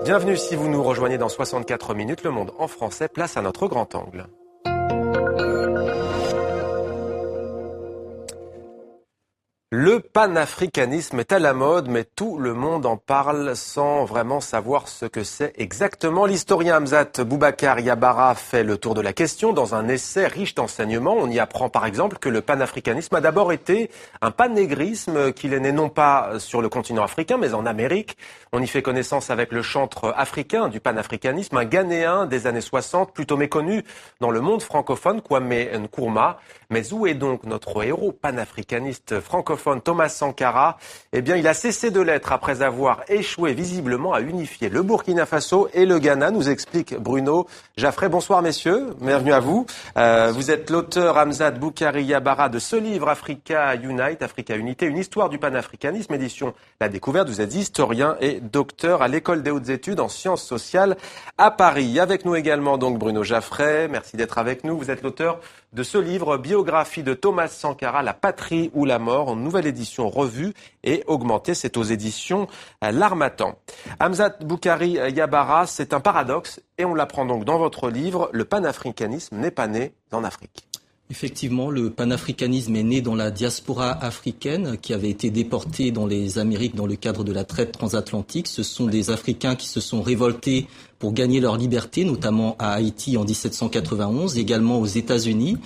Bienvenue si vous nous rejoignez dans 64 minutes. Le monde en français, place à notre grand angle. Le panafricanisme est à la mode, mais tout le monde en parle sans vraiment savoir ce que c'est exactement. L'historien Hamzat Boubacar Yabara fait le tour de la question dans un essai riche d'enseignements. On y apprend par exemple que le panafricanisme a d'abord été un panégrisme, qu'il est né non pas sur le continent africain, mais en Amérique. On y fait connaissance avec le chantre africain du panafricanisme, un Ghanéen des années 60, plutôt méconnu dans le monde francophone, Kwame Nkrumah. Mais où est donc notre héros panafricaniste francophone Thomas Sankara? Eh bien, il a cessé de l'être après avoir échoué visiblement à unifier le Burkina Faso et le Ghana, nous explique Bruno Jaffray. Bonsoir messieurs, bienvenue à vous. Vous êtes l'auteur Hamzat Boukari Yabara de ce livre Africa Unite, Africa Unité, une histoire du panafricanisme, édition La Découverte. Vous êtes historien et docteur à l'École des hautes études en sciences sociales à Paris. Avec nous également donc Bruno Jaffray, merci d'être avec nous. Vous êtes l'auteur de ce livre, biographie de Thomas Sankara, La patrie ou la mort, en nouvelle édition revue et augmentée. C'est aux éditions L'Harmattan. Hamzat Boukari Yabara, c'est un paradoxe et on l'apprend donc dans votre livre. Le panafricanisme n'est pas né en Afrique. Effectivement, le panafricanisme est né dans la diaspora africaine qui avait été déportée dans les Amériques dans le cadre de la traite transatlantique. Ce sont des Africains qui se sont révoltés pour gagner leur liberté, notamment à Haïti en 1791, également aux États-Unis.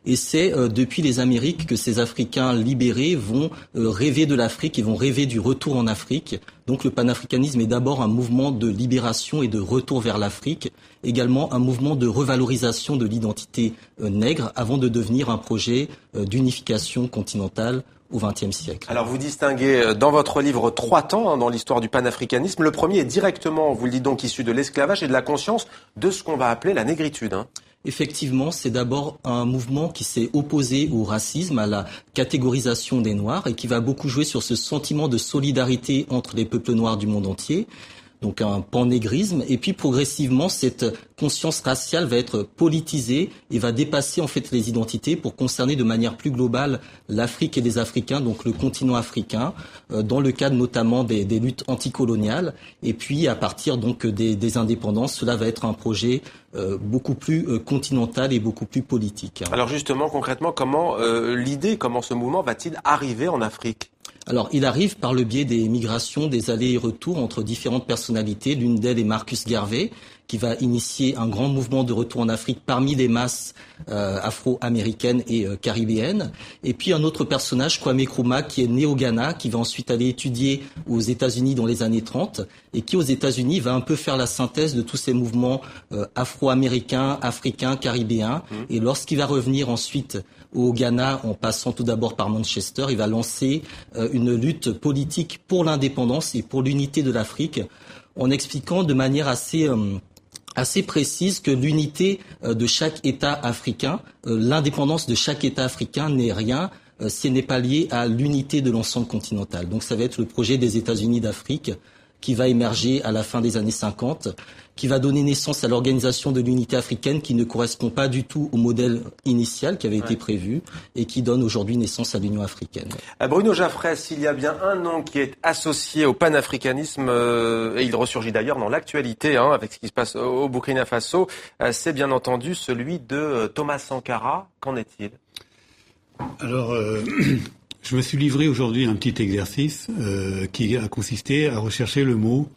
Et c'est depuis les Amériques que ces Africains libérés vont rêver de l'Afrique et vont rêver du retour en Afrique. Donc le panafricanisme est d'abord un mouvement de libération et de retour vers l'Afrique, également un mouvement de revalorisation de l'identité nègre avant de devenir un projet d'unification continentale au XXe siècle. Alors vous distinguez dans votre livre 3 temps dans l'histoire du panafricanisme. Le premier est directement, vous le dites donc, issu de l'esclavage et de la conscience de ce qu'on va appeler la négritude. Effectivement, c'est d'abord un mouvement qui s'est opposé au racisme, à la catégorisation des Noirs et qui va beaucoup jouer sur ce sentiment de solidarité entre les peuples noirs du monde entier. Donc un pannégrisme, et puis progressivement cette conscience raciale va être politisée et va dépasser en fait les identités pour concerner de manière plus globale l'Afrique et les Africains, donc le continent africain, dans le cadre notamment des luttes anticoloniales, et puis à partir donc des indépendances, cela va être un projet beaucoup plus continental et beaucoup plus politique. Alors justement, concrètement, comment ce mouvement va-t-il arriver en Afrique ? Alors, il arrive par le biais des migrations, des allers et retours entre différentes personnalités. L'une d'elles est Marcus Garvey, qui va initier un grand mouvement de retour en Afrique parmi les masses afro-américaines et caribéennes. Et puis un autre personnage, Kwame Nkrumah, qui est né au Ghana, qui va ensuite aller étudier aux États-Unis dans les années 30 et qui, aux États-Unis, va un peu faire la synthèse de tous ces mouvements afro-américains, africains, caribéens. Et lorsqu'il va revenir ensuite au Ghana, en passant tout d'abord par Manchester, il va lancer une lutte politique pour l'indépendance et pour l'unité de l'Afrique, en expliquant de manière assez précise que l'unité de chaque État africain, l'indépendance de chaque État africain n'est rien si elle n'est pas liée à l'unité de l'ensemble continental. Donc ça va être le projet des États-Unis d'Afrique qui va émerger à la fin des années 50, qui va donner naissance à l'organisation de l'unité africaine qui ne correspond pas du tout au modèle initial qui avait été prévu et qui donne aujourd'hui naissance à l'Union africaine. Bruno Jaffray, s'il y a bien un nom qui est associé au panafricanisme, et il ressurgit d'ailleurs dans l'actualité avec ce qui se passe au Burkina Faso, c'est bien entendu celui de Thomas Sankara. Qu'en est-il ? Alors, je me suis livré aujourd'hui à un petit exercice qui a consisté à rechercher le mot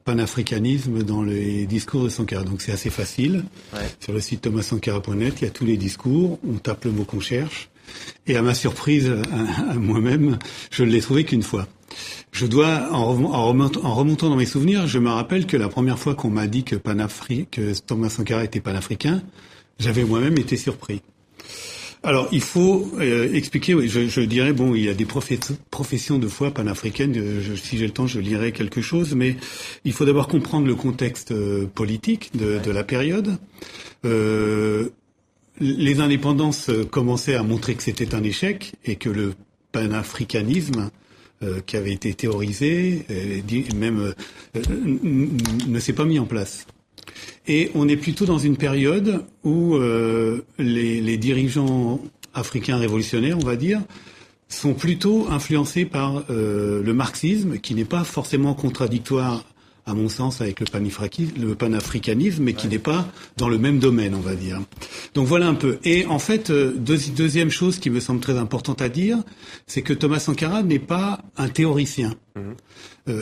panafricanisme dans les discours de Sankara. Donc c'est assez facile. Sur le site thomassankara.net, il y a tous les discours, on tape le mot qu'on cherche. Et à ma surprise, à moi-même, je ne l'ai trouvé qu'une fois. Je dois, en remontant dans mes souvenirs, je me rappelle que la première fois qu'on m'a dit que Thomas Sankara était panafricain, j'avais moi-même été surpris. Alors, il faut expliquer, je dirais, il y a des professions de foi panafricaines, si j'ai le temps, je lirai quelque chose, mais il faut d'abord comprendre le contexte politique de la période. Les indépendances commençaient à montrer que c'était un échec et que le panafricanisme qui avait été théorisé, ne s'est pas mis en place. Et on est plutôt dans une période où les dirigeants africains révolutionnaires, on va dire, sont plutôt influencés par le marxisme, qui n'est pas forcément contradictoire à mon sens, avec le panafricanisme, mais qui n'est pas dans le même domaine, on va dire. Donc voilà un peu. Et en fait, deuxième chose qui me semble très importante à dire, c'est que Thomas Sankara n'est pas un théoricien.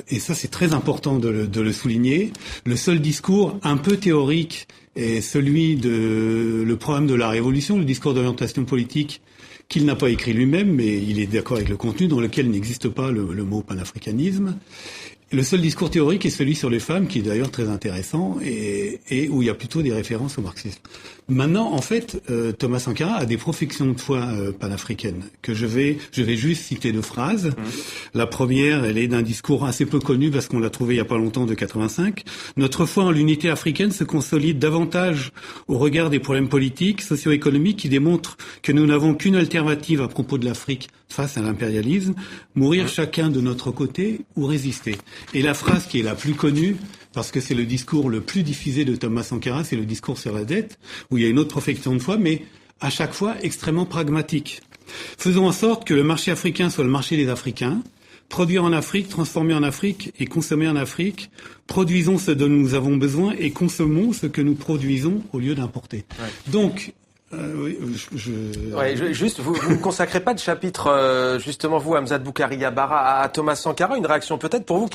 Et ça, c'est très important de le souligner. Le seul discours un peu théorique est celui de le programme de la Révolution, le discours d'orientation politique, qu'il n'a pas écrit lui-même, mais il est d'accord avec le contenu, dans lequel n'existe pas le mot panafricanisme. Le seul discours théorique est celui sur les femmes, qui est d'ailleurs très intéressant, et où il y a plutôt des références au marxisme. Maintenant, en fait, Thomas Sankara a des professions de foi panafricaines, que je vais juste citer 2 phrases. La première, elle est d'un discours assez peu connu, parce qu'on l'a trouvé il y a pas longtemps, de 85. Notre foi en l'unité africaine se consolide davantage au regard des problèmes politiques, socio-économiques, qui démontrent que nous n'avons qu'une alternative à propos de l'Afrique face à l'impérialisme, mourir chacun de notre côté ou résister. Et la phrase qui est la plus connue, parce que c'est le discours le plus diffusé de Thomas Sankara, c'est le discours sur la dette, où il y a une autre profession de foi, mais à chaque fois extrêmement pragmatique. Faisons en sorte que le marché africain soit le marché des Africains, produire en Afrique, transformer en Afrique et consommer en Afrique. Produisons ce dont nous avons besoin et consommons ce que nous produisons au lieu d'importer. Ouais. Donc, oui, juste, vous ne consacrez pas de chapitre, justement, vous, Hamzat Boukari Yabara, à Thomas Sankara. Une réaction peut-être pour vous,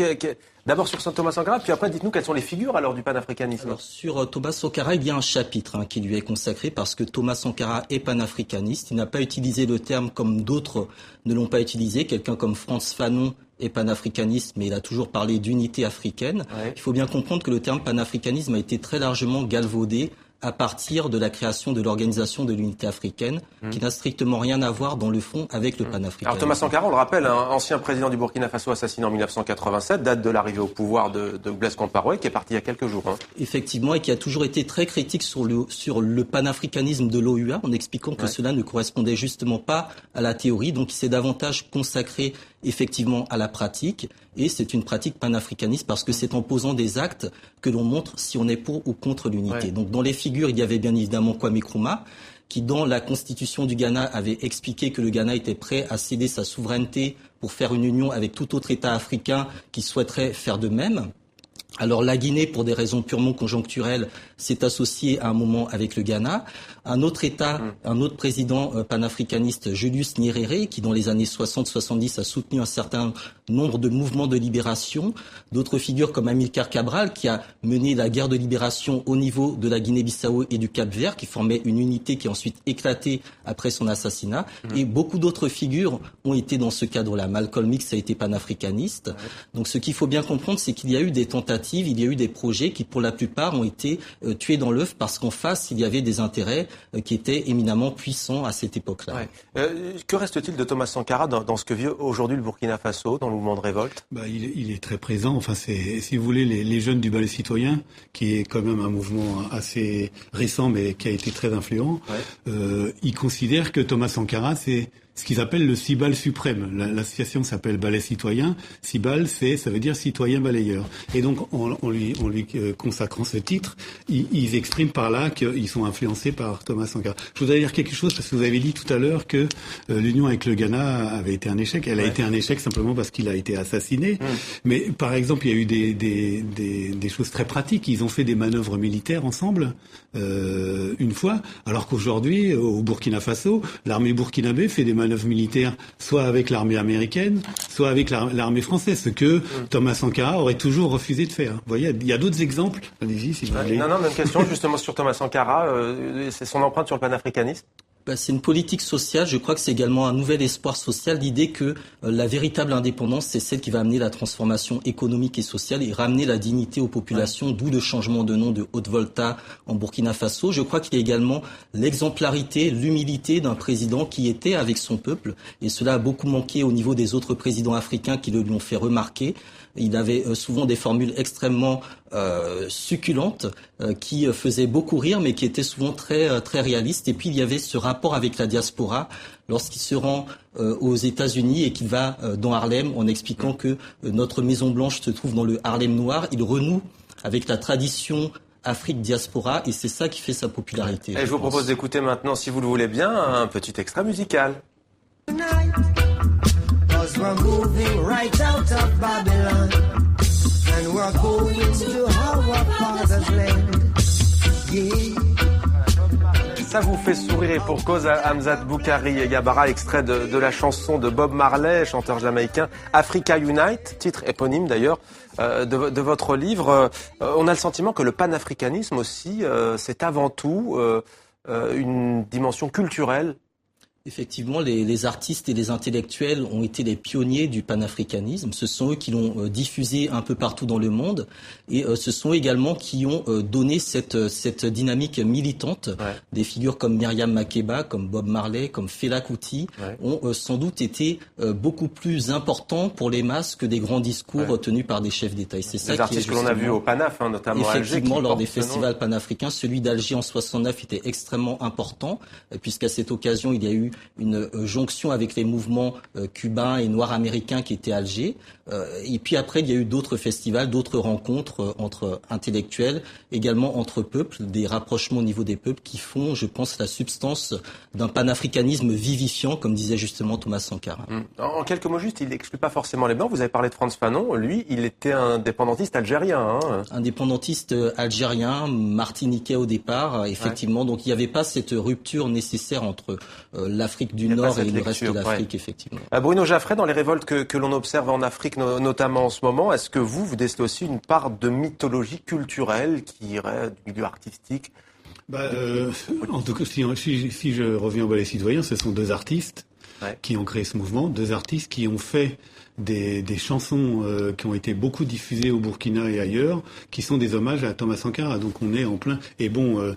d'abord sur Thomas Sankara, puis après, dites-nous quelles sont les figures alors du panafricanisme. Alors, sur Thomas Sankara, il y a un chapitre qui lui est consacré parce que Thomas Sankara est panafricaniste. Il n'a pas utilisé le terme comme d'autres ne l'ont pas utilisé. Quelqu'un comme Frantz Fanon est panafricaniste, mais il a toujours parlé d'unité africaine. Ouais. Il faut bien comprendre que le terme panafricanisme a été très largement galvaudé à partir de la création de l'Organisation de l'Unité africaine, qui n'a strictement rien à voir dans le fond avec le panafricanisme. Alors Thomas Sankara, on le rappelle, ancien président du Burkina Faso assassiné en 1987, date de l'arrivée au pouvoir de Blaise Compaoré, qui est parti il y a quelques jours. Effectivement, et qui a toujours été très critique sur le panafricanisme de l'OUA, en expliquant que cela ne correspondait justement pas à la théorie, donc il s'est davantage consacré effectivement à la pratique, et c'est une pratique panafricaniste parce que c'est en posant des actes que l'on montre si on est pour ou contre l'unité. Ouais. Donc dans les figures, il y avait bien évidemment Kwame Nkrumah, qui dans la constitution du Ghana avait expliqué que le Ghana était prêt à céder sa souveraineté pour faire une union avec tout autre État africain qui souhaiterait faire de même. Alors la Guinée, pour des raisons purement conjoncturelles, s'est associée à un moment avec le Ghana. Un autre État, un autre président panafricaniste, Julius Nyerere, qui dans les années 60-70 a soutenu un certain nombre de mouvements de libération. D'autres figures comme Amilcar Cabral, qui a mené la guerre de libération au niveau de la Guinée-Bissau et du Cap-Vert, qui formait une unité qui a ensuite éclaté après son assassinat. Et beaucoup d'autres figures ont été dans ce cadre-là. Malcolm X a été panafricaniste. Donc ce qu'il faut bien comprendre, c'est qu'il y a eu des tentatives, il y a eu des projets qui pour la plupart ont été tués dans l'œuf parce qu'en face, il y avait des intérêts qui étaient éminemment puissants à cette époque-là. Ouais. Que reste-t-il de Thomas Sankara dans ce que vit aujourd'hui le Burkina Faso, dans le mouvement de révolte ? Il est très présent. Enfin, c'est, si vous voulez, les jeunes du Ballet citoyen, qui est quand même un mouvement assez récent, mais qui a été très influent, ils considèrent que Thomas Sankara, c'est ce qu'ils appellent le Cibal suprême. L'association s'appelle Ballet citoyen. Cibal, ça veut dire citoyen balayeur. Et donc, en lui consacrant ce titre, ils expriment par là qu'ils sont influencés par Thomas Sankara. Je voudrais dire quelque chose, parce que vous avez dit tout à l'heure que l'union avec le Ghana avait été un échec. Elle a été un échec simplement parce qu'il a été assassiné. Mais par exemple, il y a eu des choses très pratiques. Ils ont fait des manœuvres militaires ensemble, une fois, alors qu'aujourd'hui, au Burkina Faso, l'armée burkinabé fait des manœuvres militaires soit avec l'armée américaine, soit avec l'armée française, ce que Thomas Sankara aurait toujours refusé de faire. Vous voyez, il y a d'autres exemples. Allez-y, si vous voulez. Non, même question justement sur Thomas Sankara. C'est son empreinte sur le panafricanisme. C'est une politique sociale. Je crois que c'est également un nouvel espoir social, l'idée que la véritable indépendance, c'est celle qui va amener la transformation économique et sociale et ramener la dignité aux populations, d'où le changement de nom de Haute-Volta en Burkina Faso. Je crois qu'il y a également l'exemplarité, l'humilité d'un président qui était avec son peuple, et cela a beaucoup manqué au niveau des autres présidents africains qui le lui ont fait remarquer. Il avait souvent des formules extrêmement succulentes qui faisaient beaucoup rire, mais qui étaient souvent très très réalistes. Et puis il y avait ce rapport avec la diaspora lorsqu'il se rend aux États-Unis et qu'il va dans Harlem en expliquant que notre Maison Blanche se trouve dans le Harlem noir. Il renoue avec la tradition Afrique diaspora et c'est ça qui fait sa popularité. Et je vous propose d'écouter maintenant, si vous le voulez bien, un petit extrait musical. We're moving right out of Babylon, and You are going to our father's land. Yeah. Ça vous fait sourire et pour cause, Hamzat Boukari Yabara, extrait de la chanson de Bob Marley, chanteur jamaïcain, Africa Unite, titre éponyme d'ailleurs de votre livre. On a le sentiment que le panafricanisme aussi, c'est avant tout une dimension culturelle. Effectivement, les artistes et les intellectuels ont été les pionniers du panafricanisme. Ce sont eux qui l'ont diffusé un peu partout dans le monde et ce sont également qui ont donné cette dynamique militante. Ouais. Des figures comme Myriam Makeba, comme Bob Marley, comme Fela Kuti ont sans doute été beaucoup plus importants pour les masses que des grands discours tenus par des chefs d'État. Et c'est ça des artistes que l'on a vu au Panaf, notamment à Alger. Effectivement, lors des festivals panafricains, celui d'Alger en 69 était extrêmement important puisqu'à cette occasion, il y a eu une jonction avec les mouvements cubains et noirs américains qui étaient à Alger. Et puis après, il y a eu d'autres festivals, d'autres rencontres entre intellectuels, également entre peuples, des rapprochements au niveau des peuples qui font, je pense, la substance d'un panafricanisme vivifiant, comme disait justement Thomas Sankara. En quelques mots juste, il n'exclut pas forcément les Blancs. Vous avez parlé de Frantz Fanon. Lui, il était indépendantiste algérien. Indépendantiste algérien, martiniquais au départ, effectivement. Donc il n'y avait pas cette rupture nécessaire entre l'Afrique du Nord et le reste de l'Afrique, effectivement. Bruno Jaffray, dans les révoltes que l'on observe en Afrique, notamment en ce moment, est-ce que vous décelez aussi une part de mythologie culturelle qui irait du milieu artistique? En tout cas, si je reviens au Ballet Citoyen, ce sont deux artistes qui ont créé ce mouvement, deux artistes qui ont fait des chansons qui ont été beaucoup diffusées au Burkina et ailleurs, qui sont des hommages à Thomas Sankara. Donc on est en plein... Et bon...